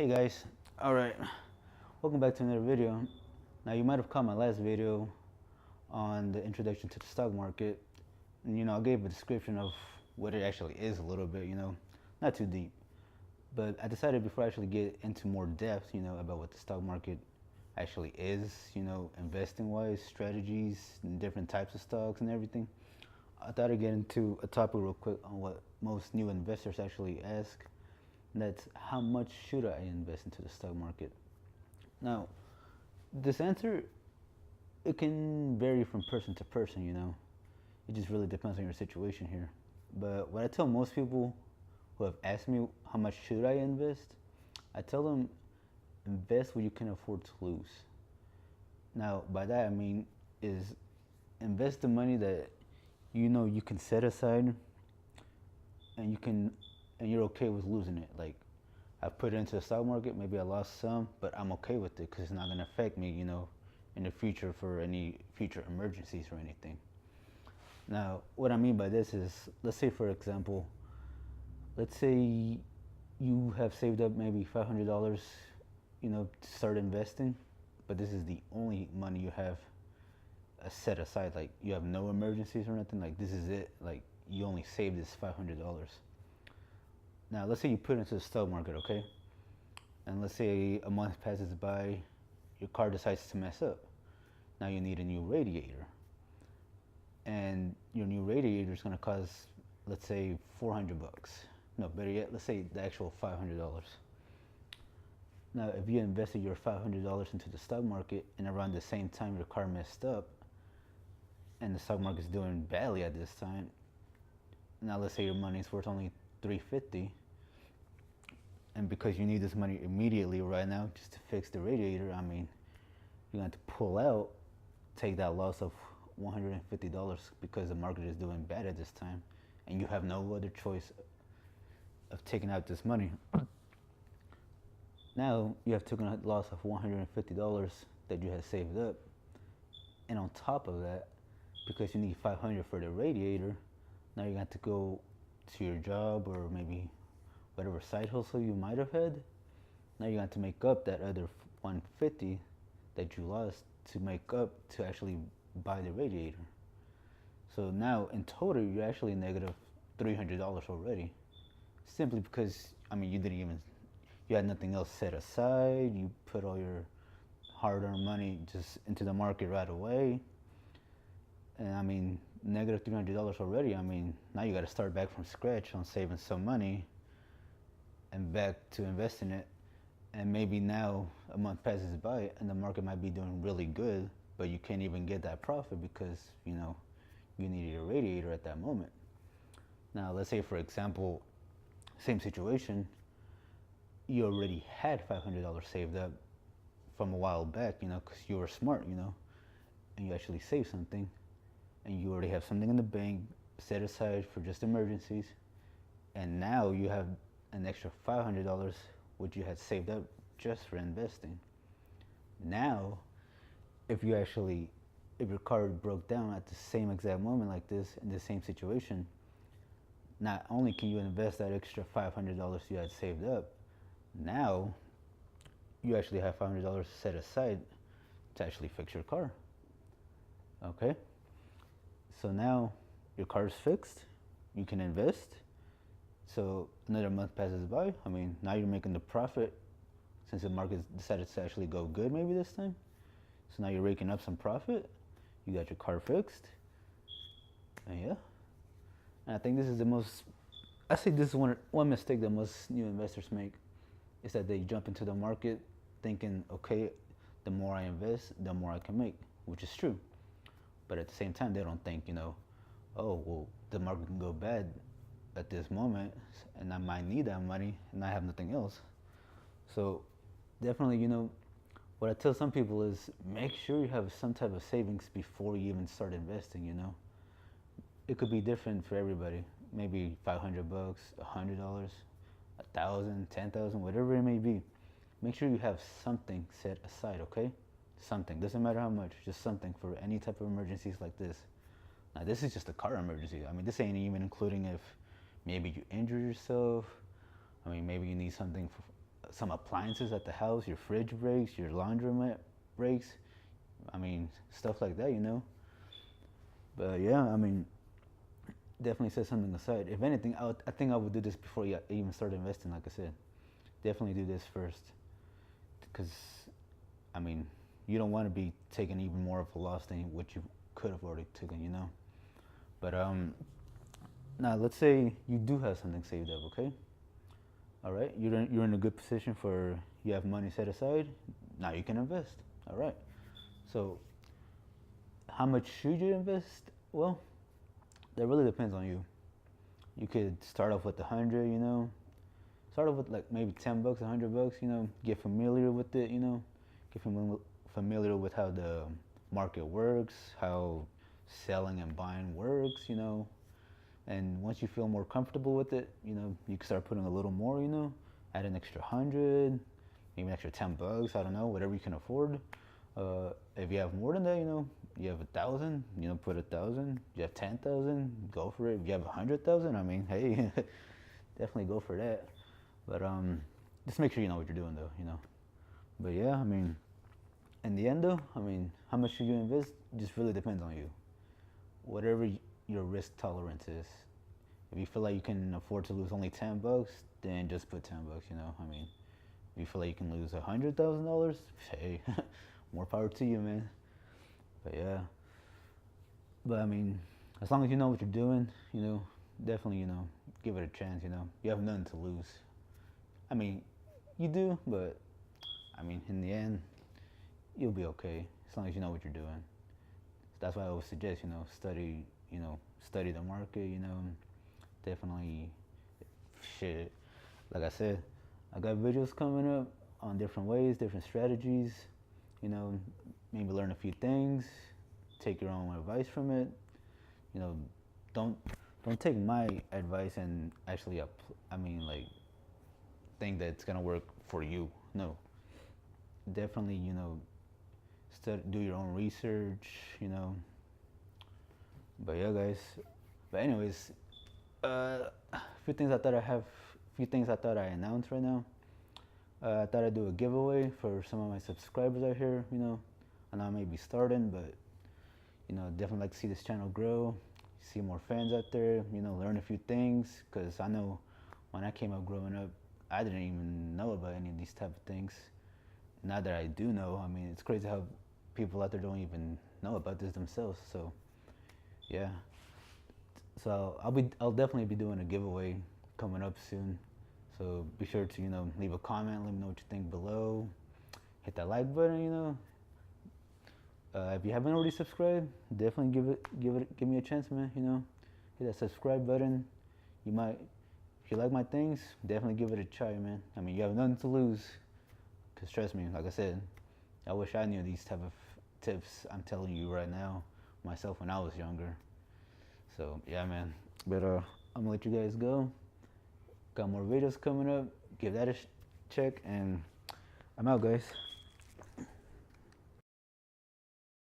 Hey guys, alright, welcome back to another video. Now you might have caught my last video on the introduction to the stock market, and I gave a description of what it actually is a little bit, not too deep. But I decided before I actually get into more depth, about what the stock market actually is, investing wise, strategies, and different types of stocks and everything. I thought I'd get into a topic real quick on what most new investors actually ask. And that's how much should I invest into the stock market? Now, this answer, it can vary from person to person. It just really depends on your situation here. But what I tell most people who have asked me how much should I invest, I tell them invest what you can afford to lose. Now, by that I mean is invest the money that you can set aside and you're okay with losing it. Like I've put it into the stock market, maybe I lost some, but I'm okay with it because it's not going to affect me, in the future for any future emergencies or anything. Now, what I mean by this is, let's say for example, let's say you have saved up maybe $500, to start investing, but this is the only money you have set aside. Like you have no emergencies or nothing. Like this is it. Like you only saved this $500. Now, let's say you put it into the stock market, okay? And let's say a month passes by, your car decides to mess up. Now you need a new radiator. And your new radiator is going to cost, let's say, 400 bucks. No, better yet, let's say the actual $500. Now, if you invested your $500 into the stock market and around the same time your car messed up and the stock market's doing badly at this time, now let's say your money's worth only 350, and because you need this money immediately right now just to fix the radiator, I mean, you're going to pull out, take that loss of $150 because the market is doing bad at this time, and you have no other choice of taking out this money. Now you have taken a loss of $150 that you had saved up, and on top of that, because you need $500 for the radiator, now you got to go to your job or maybe whatever side hustle you might have had. Now you got to make up that other 150 that you lost to make up to actually buy the radiator. So now in total you're actually negative $300 already, simply because you had nothing else set aside. You put all your hard-earned money just into the market right away, and negative $300 already. Now you got to start back from scratch on saving some money and back to investing it. And maybe now a month passes by and the market might be doing really good, but you can't even get that profit because you needed a radiator at that moment. Now let's say for example, same situation, you already had $500 saved up from a while back, because you were smart, and you actually saved something, and you already have something in the bank set aside for just emergencies, and now you have an extra $500 which you had saved up just for investing. Now, if your car broke down at the same exact moment like this in the same situation, not only can you invest that extra $500 you had saved up, now you actually have $500 set aside to actually fix your car. Okay? So now your car is fixed, you can invest. So another month passes by. Now you're making the profit since the market decided to actually go good maybe this time. So now you're raking up some profit. You got your car fixed. And yeah. And I think this is this is one mistake that most new investors make, is that they jump into the market thinking, okay, the more I invest, the more I can make, which is true. But at the same time, they don't think, oh, well, the market can go bad at this moment and I might need that money and I have nothing else. So definitely, what I tell some people is make sure you have some type of savings before you even start investing. It could be different for everybody. Maybe 500 bucks, $100, 1,000, 10,000, whatever it may be. Make sure you have something set aside, okay? Something, doesn't matter how much, just something for any type of emergencies like this. Now this is just a car emergency. This ain't even including if maybe you injure yourself. Maybe you need something some appliances at the house, your fridge breaks, your laundromat breaks. I mean, stuff like that, you know. But yeah, I mean, definitely set something aside. If anything, I think I would do this before you even start investing. Like I said, definitely do this first, because I mean, you don't want to be taking even more of a loss than what you could have already taken, you know. But now let's say you do have something saved up, okay? All right, you're in a good position for you have money set aside. Now you can invest. All right. So how much should you invest? Well, that really depends on you. You could start off with 100, you know. Start off with like maybe $10, $100, you know. Get familiar with it, you know. Get familiar with how the market works, how selling and buying works, you know. And once you feel more comfortable with it, you know, you can start putting a little more, you know, add an extra 100, maybe an extra $10, I don't know, whatever you can afford. If you have more than that, you know, you have 1,000, you know, put 1,000. You have 10,000, go for it. If you have 100,000, I mean, hey, definitely go for that. But just make sure you know what you're doing, though, you know. But yeah, I mean, in the end, though, I mean, how much should you invest? Just really depends on you. Whatever your risk tolerance is. If you feel like you can afford to lose only $10, then just put $10. You know, I mean, if you feel like you can lose $100,000, hey, more power to you, man. But yeah, but I mean, as long as you know what you're doing, you know, definitely, you know, give it a chance. You know, you have nothing to lose. I mean, you do, but I mean, in the end, you'll be okay as long as you know what you're doing. That's why I always suggest, you know, study the market, you know, definitely shit. Like I said, I got videos coming up on different ways, different strategies, you know, maybe learn a few things, take your own advice from it, you know, don't don't take my advice and actually I mean like think that it's gonna work for you. No, definitely, you know, do your own research, you know. But yeah, guys. But anyways, a few things I thought I have, few things I thought I announced right now. I thought I'd do a giveaway for some of my subscribers out here. You know, I know I may be starting, but you know, definitely like to see this channel grow, see more fans out there. You know, learn a few things, cause I know when I came up growing up, I didn't even know about any of these type of things. Now that I do know, I mean, it's crazy how people out there don't even know about this themselves. So yeah, so I'll definitely be doing a giveaway coming up soon. So be sure to, you know, leave a comment, let me know what you think below. Hit that like button, you know. If you haven't already subscribed, definitely give me a chance, man. You know, hit that subscribe button. You might, if you like my things, definitely give it a try, man. I mean, you have nothing to lose. Cause trust me, like I said, I wish I knew these type of tips I'm telling you right now, myself when I was younger. So yeah, man. But I'm gonna let you guys go. Got more videos coming up. Give that a check, and I'm out, guys.